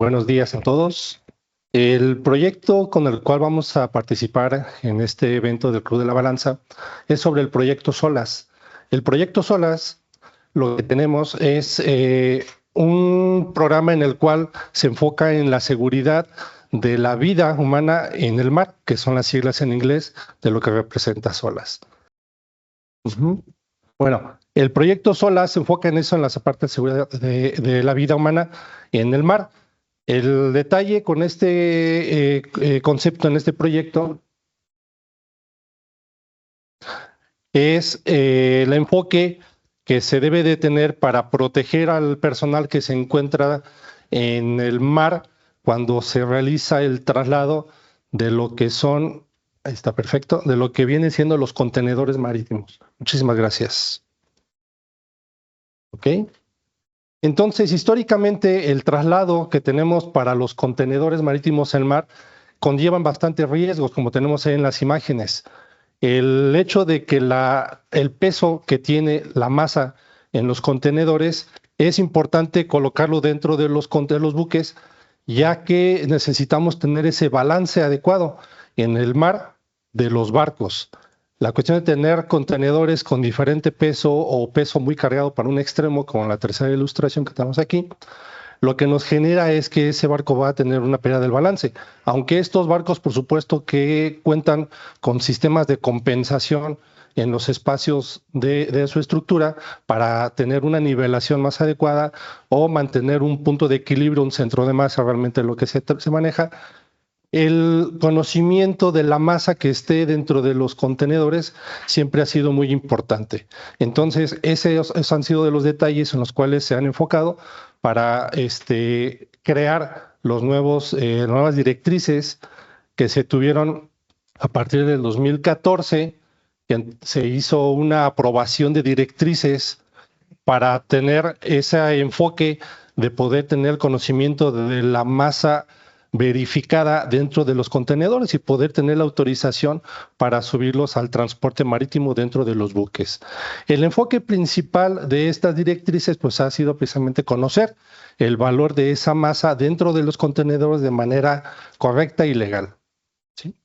Buenos días a todos. El proyecto con el cual vamos a participar en este evento del Club de la Balanza es sobre el proyecto SOLAS. El proyecto SOLAS, lo que tenemos es un programa en el cual se enfoca en la seguridad de la vida humana en el mar, que son las siglas en inglés de lo que representa SOLAS. Bueno, el proyecto SOLAS se enfoca en eso, en la parte de seguridad de la vida humana en el mar. El detalle con este concepto en este proyecto es el enfoque que se debe de tener para proteger al personal que se encuentra en el mar cuando se realiza el traslado de lo que son, ahí está perfecto, de lo que vienen siendo los contenedores marítimos. Muchísimas gracias. ¿Ok? Entonces, históricamente, el traslado que tenemos para los contenedores marítimos en el mar conllevan bastantes riesgos, como tenemos ahí en las imágenes. El hecho de que el peso que tiene la masa en los contenedores es importante colocarlo dentro de los buques, ya que necesitamos tener ese balance adecuado en el mar de los barcos. La cuestión de tener contenedores con diferente peso o peso muy cargado para un extremo, como la tercera ilustración que tenemos aquí, lo que nos genera es que ese barco va a tener una pérdida del balance. Aunque estos barcos, por supuesto, que cuentan con sistemas de compensación en los espacios de su estructura para tener una nivelación más adecuada o mantener un punto de equilibrio, un centro de masa, realmente lo que se maneja. El conocimiento de la masa que esté dentro de los contenedores siempre ha sido muy importante. Entonces, esos han sido de los detalles en los cuales se han enfocado para crear nuevas directrices que se tuvieron a partir del 2014, que se hizo una aprobación de directrices para tener ese enfoque de poder tener conocimiento de la masa verificada dentro de los contenedores y poder tener la autorización para subirlos al transporte marítimo dentro de los buques. El enfoque principal de estas directrices pues ha sido precisamente conocer el valor de esa masa dentro de los contenedores de manera correcta y legal. ¿Sí?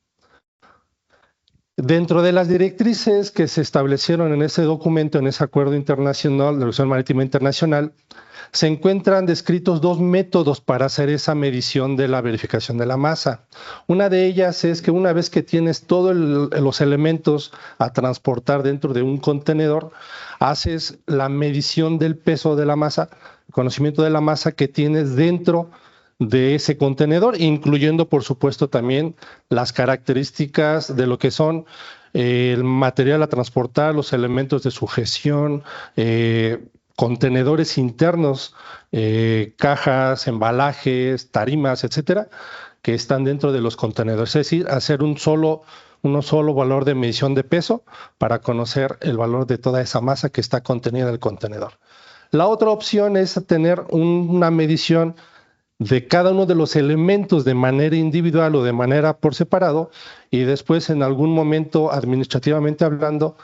Dentro de las directrices que se establecieron en ese documento, en ese acuerdo internacional de la Organización Marítima Internacional, se encuentran descritos dos métodos para hacer esa medición de la verificación de la masa. Una de ellas es que una vez que tienes todos los elementos a transportar dentro de un contenedor, haces la medición del peso de la masa, conocimiento de la masa que tienes dentro de ese contenedor, incluyendo, por supuesto, también las características de lo que son el material a transportar, los elementos de sujeción, contenedores internos, cajas, embalajes, tarimas, etcétera, que están dentro de los contenedores. Es decir, hacer un solo valor de medición de peso para conocer el valor de toda esa masa que está contenida en el contenedor. La otra opción es tener una medición de cada uno de los elementos de manera individual o de manera por separado y después en algún momento, administrativamente hablando,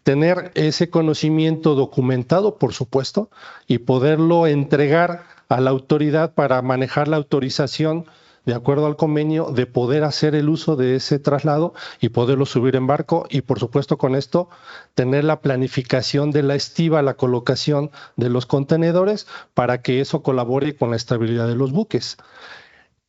tener ese conocimiento documentado, por supuesto, y poderlo entregar a la autoridad para manejar la autorización de acuerdo al convenio de poder hacer el uso de ese traslado y poderlo subir en barco y por supuesto con esto tener la planificación de la estiba, la colocación de los contenedores para que eso colabore con la estabilidad de los buques.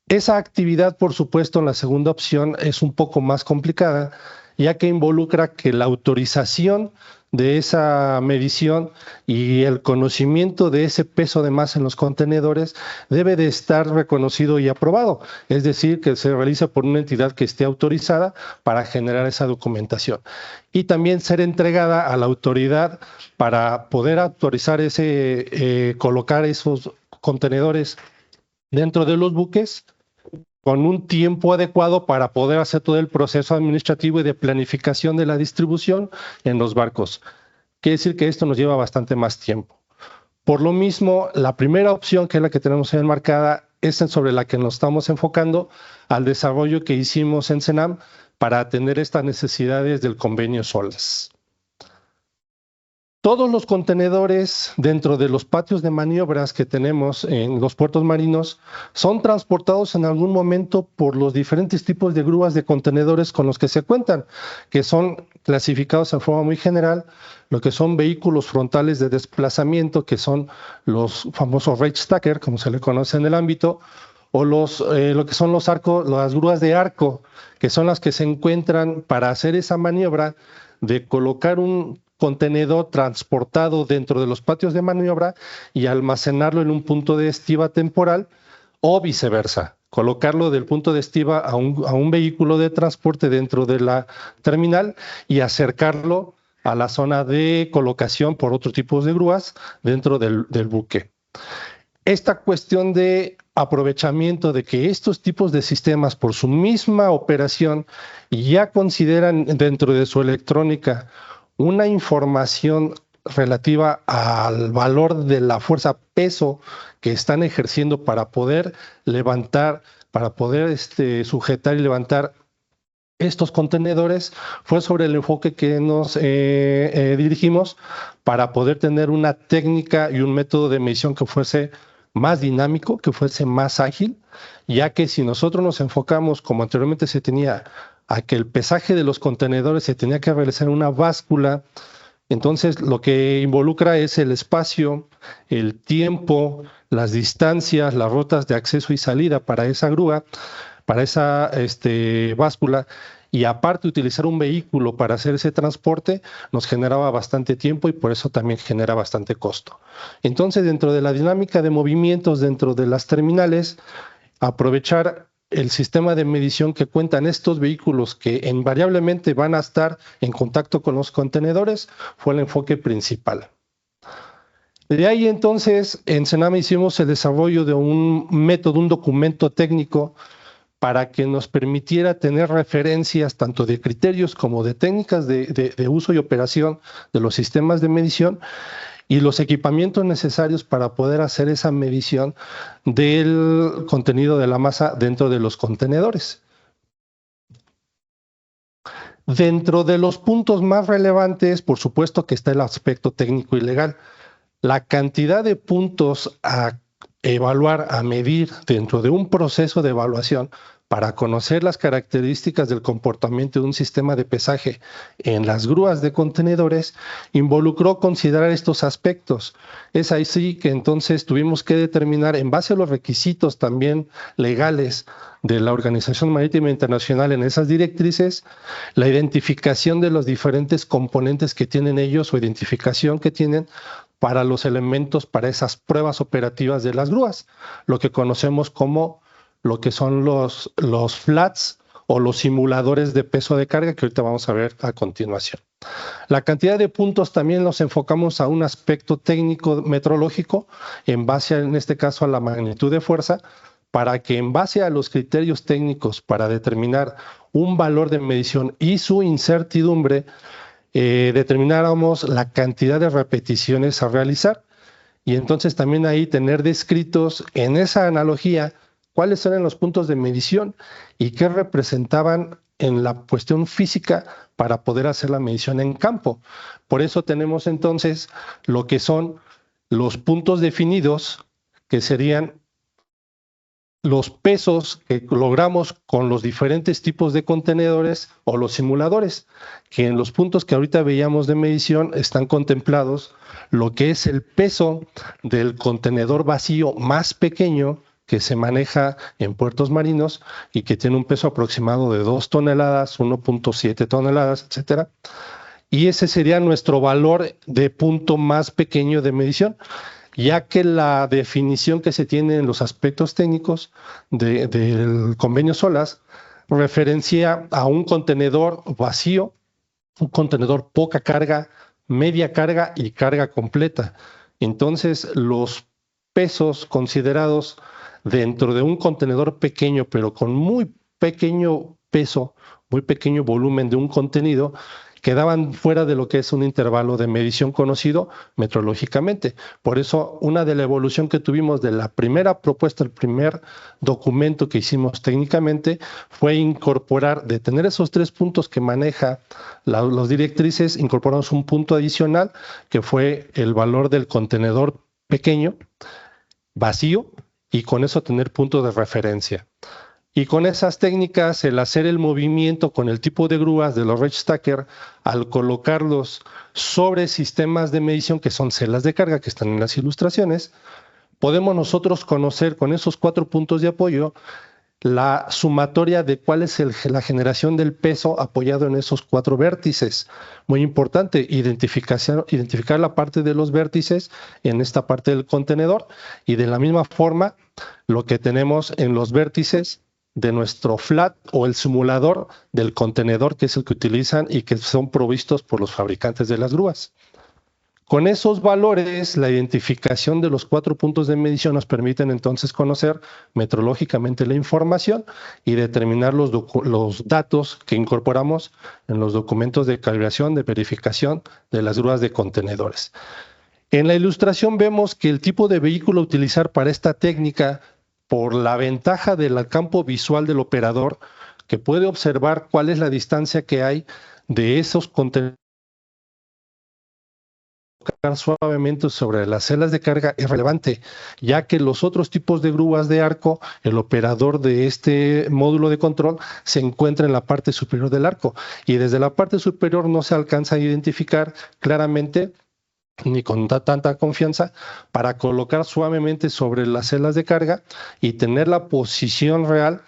Esa actividad, por supuesto, en la segunda opción es un poco más complicada, ya que involucra que la autorización de esa medición y el conocimiento de ese peso de masa en los contenedores debe de estar reconocido y aprobado, es decir, que se realice por una entidad que esté autorizada para generar esa documentación y también ser entregada a la autoridad para poder autorizar colocar esos contenedores dentro de los buques con un tiempo adecuado para poder hacer todo el proceso administrativo y de planificación de la distribución en los barcos. Quiere decir que esto nos lleva bastante más tiempo. Por lo mismo, la primera opción, que es la que tenemos ahí enmarcada, es sobre la que nos estamos enfocando al desarrollo que hicimos en CENAM para atender estas necesidades del convenio SOLAS. Todos los contenedores dentro de los patios de maniobras que tenemos en los puertos marinos son transportados en algún momento por los diferentes tipos de grúas de contenedores con los que se cuentan, que son clasificados de forma muy general, lo que son vehículos frontales de desplazamiento, que son los famosos rake stacker, como se le conoce en el ámbito, o lo que son las grúas de arco, que son las que se encuentran para hacer esa maniobra de colocar un contenedor transportado dentro de los patios de maniobra y almacenarlo en un punto de estiba temporal o viceversa, colocarlo del punto de estiba a un vehículo de transporte dentro de la terminal y acercarlo a la zona de colocación por otro tipo de grúas dentro del buque. Esta cuestión de aprovechamiento de que estos tipos de sistemas por su misma operación ya consideran dentro de su electrónica una información relativa al valor de la fuerza peso que están ejerciendo para poder levantar, para poder sujetar y levantar estos contenedores, fue sobre el enfoque que nos dirigimos para poder tener una técnica y un método de medición que fuese más dinámico, que fuese más ágil, ya que si nosotros nos enfocamos, como anteriormente se tenía, a que el pesaje de los contenedores se tenía que realizar en una báscula, entonces lo que involucra es el espacio, el tiempo, las distancias, las rutas de acceso y salida para esa grúa, para esa báscula, y aparte utilizar un vehículo para hacer ese transporte nos generaba bastante tiempo y por eso también genera bastante costo. Entonces, dentro de la dinámica de movimientos dentro de las terminales, aprovechar el sistema de medición que cuentan estos vehículos que invariablemente van a estar en contacto con los contenedores fue el enfoque principal. De ahí entonces en Sename hicimos el desarrollo de un método, un documento técnico para que nos permitiera tener referencias tanto de criterios como de técnicas de uso y operación de los sistemas de medición y los equipamientos necesarios para poder hacer esa medición del contenido de la masa dentro de los contenedores. Dentro de los puntos más relevantes, por supuesto que está el aspecto técnico y legal. La cantidad de puntos a evaluar, a medir dentro de un proceso de evaluación para conocer las características del comportamiento de un sistema de pesaje en las grúas de contenedores, involucró considerar estos aspectos. Es ahí sí que entonces tuvimos que determinar, en base a los requisitos también legales de la Organización Marítima Internacional en esas directrices, la identificación de los diferentes componentes que tienen ellos o identificación que tienen para los elementos, para esas pruebas operativas de las grúas, lo que conocemos como lo que son los flats o los simuladores de peso de carga que ahorita vamos a ver a continuación. La cantidad de puntos también nos enfocamos a un aspecto técnico metrológico en base, en este caso, a la magnitud de fuerza, para que en base a los criterios técnicos para determinar un valor de medición y su incertidumbre, determináramos la cantidad de repeticiones a realizar y entonces también ahí tener descritos en esa analogía cuáles eran los puntos de medición y qué representaban en la cuestión física para poder hacer la medición en campo. Por eso tenemos entonces lo que son los puntos definidos, que serían los pesos que logramos con los diferentes tipos de contenedores o los simuladores, que en los puntos que ahorita veíamos de medición están contemplados lo que es el peso del contenedor vacío más pequeño que se maneja en puertos marinos y que tiene un peso aproximado de 2 toneladas, 1.7 toneladas, etcétera. Y ese sería nuestro valor de punto más pequeño de medición, ya que la definición que se tiene en los aspectos técnicos del convenio SOLAS referencia a un contenedor vacío, un contenedor poca carga, media carga y carga completa. Entonces, los pesos considerados dentro de un contenedor pequeño, pero con muy pequeño peso, muy pequeño volumen de un contenido, quedaban fuera de lo que es un intervalo de medición conocido metrológicamente. Por eso, una de la evolución que tuvimos de la primera propuesta, el primer documento que hicimos técnicamente, fue incorporar, de tener esos 3 puntos que maneja los directrices, incorporamos un punto adicional que fue el valor del contenedor pequeño, vacío, y con eso tener puntos de referencia. Y con esas técnicas, el hacer el movimiento con el tipo de grúas de los Reach Stacker, al colocarlos sobre sistemas de medición que son celdas de carga, que están en las ilustraciones, podemos nosotros conocer con esos 4 puntos de apoyo la sumatoria de cuál es la generación del peso apoyado en esos 4 vértices. Muy importante, identificar la parte de los vértices en esta parte del contenedor, y de la misma forma lo que tenemos en los vértices de nuestro flat o el simulador del contenedor, que es el que utilizan y que son provistos por los fabricantes de las grúas. Con esos valores, la identificación de los 4 puntos de medición nos permiten entonces conocer metrológicamente la información y determinar los datos que incorporamos en los documentos de calibración, de verificación de las grúas de contenedores. En la ilustración vemos que el tipo de vehículo a utilizar para esta técnica, por la ventaja del campo visual del operador, que puede observar cuál es la distancia que hay de esos contenedores suavemente sobre las celdas de carga, es relevante, ya que los otros tipos de grúas de arco, el operador de este módulo de control se encuentra en la parte superior del arco, y desde la parte superior no se alcanza a identificar claramente ni con tanta confianza para colocar suavemente sobre las celdas de carga y tener la posición real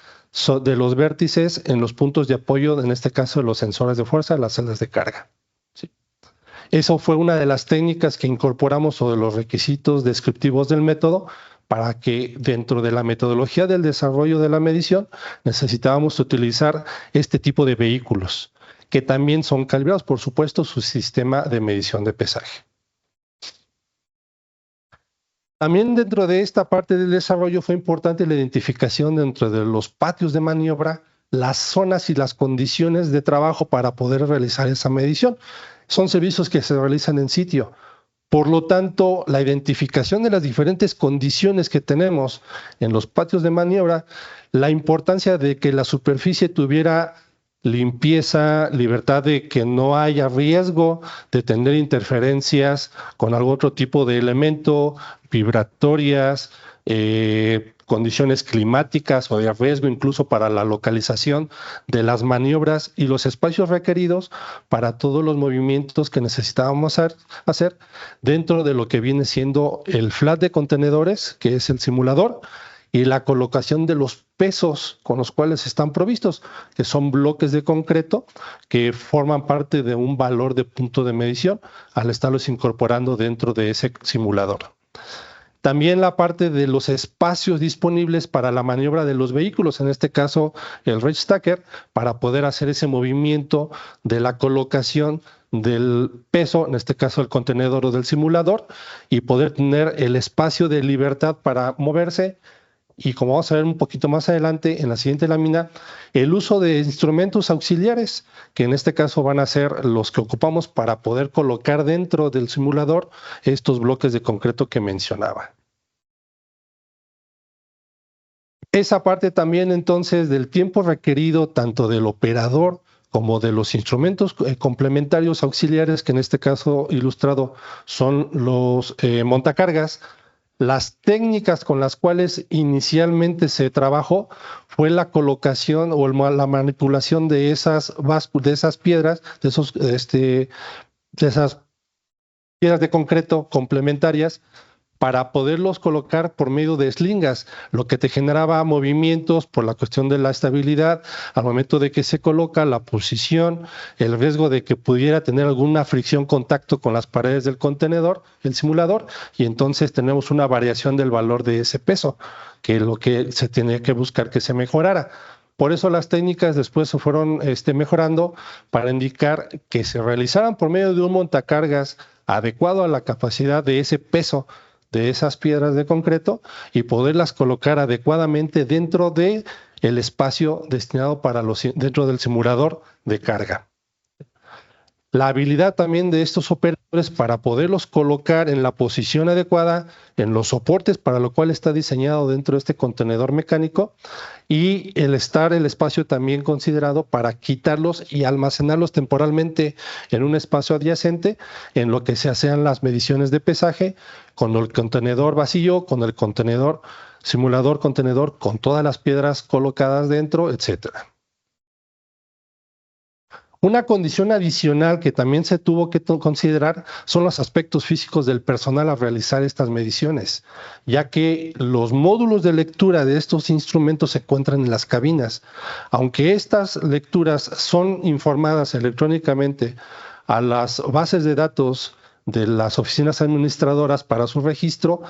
de los vértices en los puntos de apoyo, en este caso de los sensores de fuerza, las celdas de carga. ¿Sí? Eso fue una de las técnicas que incorporamos, o de los requisitos descriptivos del método, para que dentro de la metodología del desarrollo de la medición necesitábamos utilizar este tipo de vehículos, que también son calibrados, por supuesto, su sistema de medición de pesaje. También dentro de esta parte del desarrollo fue importante la identificación dentro de los patios de maniobra, las zonas y las condiciones de trabajo para poder realizar esa medición. Son servicios que se realizan en sitio. Por lo tanto, la identificación de las diferentes condiciones que tenemos en los patios de maniobra, la importancia de que la superficie tuviera limpieza, libertad de que no haya riesgo de tener interferencias con algún otro tipo de elemento, vibratorias, condiciones climáticas o de riesgo incluso para la localización de las maniobras y los espacios requeridos para todos los movimientos que necesitábamos hacer dentro de lo que viene siendo el flat de contenedores, que es el simulador, y la colocación de los pesos con los cuales están provistos, que son bloques de concreto que forman parte de un valor de punto de medición al estarlos incorporando dentro de ese simulador. También la parte de los espacios disponibles para la maniobra de los vehículos, en este caso el Reach Stacker, para poder hacer ese movimiento de la colocación del peso, en este caso el contenedor o del simulador, y poder tener el espacio de libertad para moverse. Y como vamos a ver un poquito más adelante en la siguiente lámina, el uso de instrumentos auxiliares, que en este caso van a ser los que ocupamos para poder colocar dentro del simulador estos bloques de concreto que mencionaba. Esa parte también entonces del tiempo requerido tanto del operador como de los instrumentos complementarios auxiliares, que en este caso ilustrado son los montacargas. Las técnicas con las cuales inicialmente se trabajó fue la colocación o la manipulación de esas piedras, de esas piedras de concreto complementarias, para poderlos colocar por medio de eslingas, lo que te generaba movimientos por la cuestión de la estabilidad al momento de que se coloca, la posición, el riesgo de que pudiera tener alguna fricción, contacto con las paredes del contenedor, el simulador, y entonces tenemos una variación del valor de ese peso, que es lo que se tenía que buscar que se mejorara. Por eso las técnicas después se fueron mejorando para indicar que se realizaran por medio de un montacargas adecuado a la capacidad de ese peso de esas piedras de concreto y poderlas colocar adecuadamente dentro de el espacio destinado para dentro del simulador de carga. la habilidad también de estos operadores para poderlos colocar en la posición adecuada, en los soportes para lo cual está diseñado dentro de este contenedor mecánico, y el espacio también considerado para quitarlos y almacenarlos temporalmente en un espacio adyacente, en lo que se hacen las mediciones de pesaje, con el contenedor vacío, con el contenedor, simulador contenedor, con todas las piedras colocadas dentro, etcétera. Una condición adicional que también se tuvo que considerar son los aspectos físicos del personal al realizar estas mediciones, ya que los módulos de lectura de estos instrumentos se encuentran en las cabinas. Aunque estas lecturas son informadas electrónicamente a las bases de datos de las oficinas administradoras para su registro,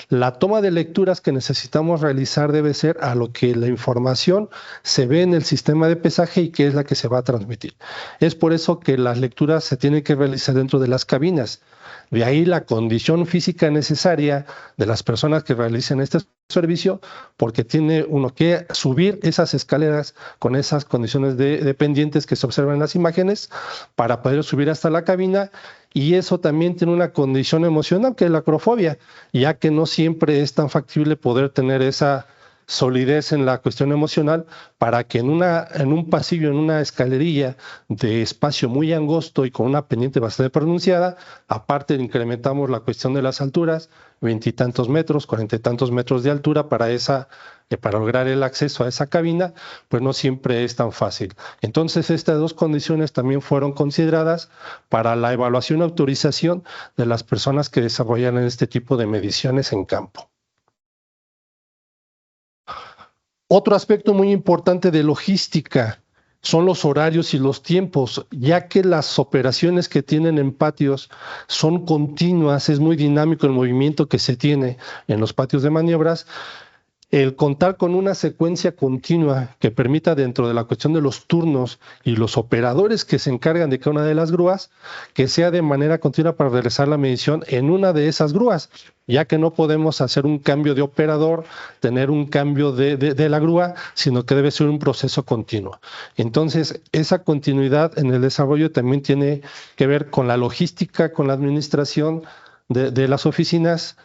la toma de lecturas que necesitamos realizar debe ser a lo que la información se ve en el sistema de pesaje y que es la que se va a transmitir. Es por eso que las lecturas se tienen que realizar dentro de las cabinas. De ahí la condición física necesaria de las personas que realicen este servicio, porque tiene uno que subir esas escaleras con esas condiciones de pendientes que se observan en las imágenes para poder subir hasta la cabina. Y eso también tiene una condición emocional, que es la acrofobia, ya que no siempre es tan factible poder tener esa solidez en la cuestión emocional para que en un pasillo, en una escalerilla de espacio muy angosto y con una pendiente bastante pronunciada, aparte incrementamos la cuestión de las alturas, 20 y tantos metros, 40 y tantos metros de altura para lograr el acceso a esa cabina, pues no siempre es tan fácil. Entonces, estas dos condiciones también fueron consideradas para la evaluación y autorización de las personas que desarrollan este tipo de mediciones en campo. Otro aspecto muy importante de logística son los horarios y los tiempos, ya que las operaciones que tienen en patios son continuas, es muy dinámico el movimiento que se tiene en los patios de maniobras. El contar con una secuencia continua que permita, dentro de la cuestión de los turnos y los operadores que se encargan de cada una de las grúas, que sea de manera continua para realizar la medición en una de esas grúas, ya que no podemos hacer un cambio de operador, tener un cambio de la grúa, sino que debe ser un proceso continuo. Entonces, esa continuidad en el desarrollo también tiene que ver con la logística, con la administración de las oficinas,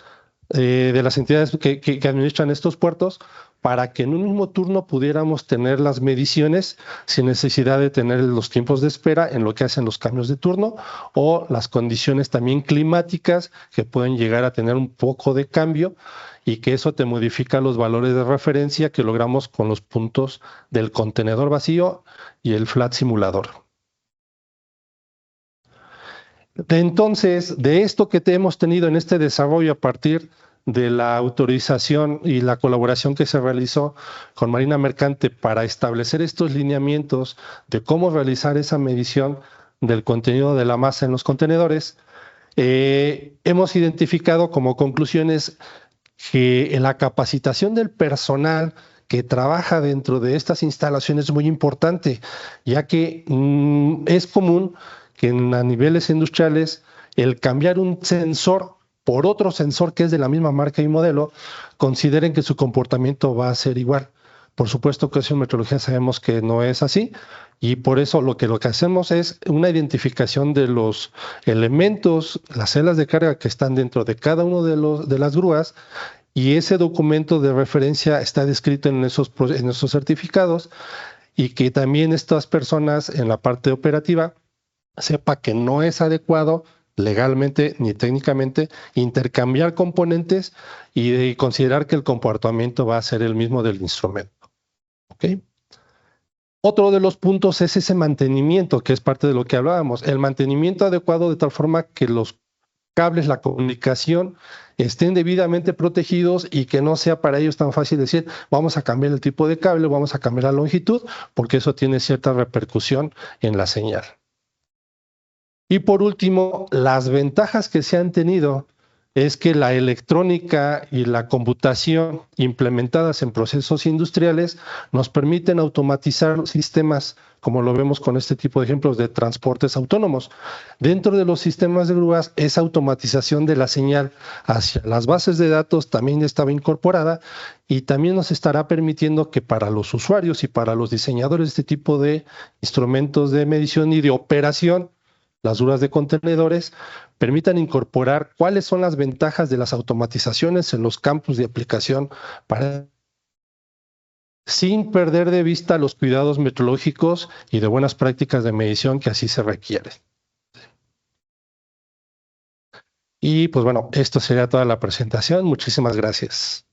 de las entidades que administran estos puertos, para que en un mismo turno pudiéramos tener las mediciones sin necesidad de tener los tiempos de espera en lo que hacen los cambios de turno o las condiciones también climáticas que pueden llegar a tener un poco de cambio y que eso te modifica los valores de referencia que logramos con los puntos del contenedor vacío y el flat simulador. Entonces, de esto que hemos tenido en este desarrollo a partir de la autorización y la colaboración que se realizó con Marina Mercante para establecer estos lineamientos de cómo realizar esa medición del contenido de la masa en los contenedores, hemos identificado como conclusiones que la capacitación del personal que trabaja dentro de estas instalaciones es muy importante, ya que es común que a niveles industriales el cambiar un sensor por otro sensor que es de la misma marca y modelo, consideren que su comportamiento va a ser igual. Por supuesto que eso en metrología sabemos que no es así, y por eso lo que hacemos es una identificación de los elementos, las celdas de carga que están dentro de cada uno de las grúas, y ese documento de referencia está descrito en esos certificados, y que también estas personas en la parte operativa sepa que no es adecuado legalmente ni técnicamente intercambiar componentes y considerar que el comportamiento va a ser el mismo del instrumento. ¿Okay? Otro de los puntos es ese mantenimiento, que es parte de lo que hablábamos. El mantenimiento adecuado de tal forma que los cables, la comunicación, estén debidamente protegidos y que no sea para ellos tan fácil decir, vamos a cambiar el tipo de cable, vamos a cambiar la longitud, porque eso tiene cierta repercusión en la señal. Y por último, las ventajas que se han tenido es que la electrónica y la computación implementadas en procesos industriales nos permiten automatizar sistemas, como lo vemos con este tipo de ejemplos de transportes autónomos. Dentro de los sistemas de grúas, esa automatización de la señal hacia las bases de datos también estaba incorporada y también nos estará permitiendo que para los usuarios y para los diseñadores de este tipo de instrumentos de medición y de operación, las dudas de contenedores, permitan incorporar cuáles son las ventajas de las automatizaciones en los campos de aplicación sin perder de vista los cuidados metrológicos y de buenas prácticas de medición que así se requieren. Y pues bueno, esto sería toda la presentación. Muchísimas gracias.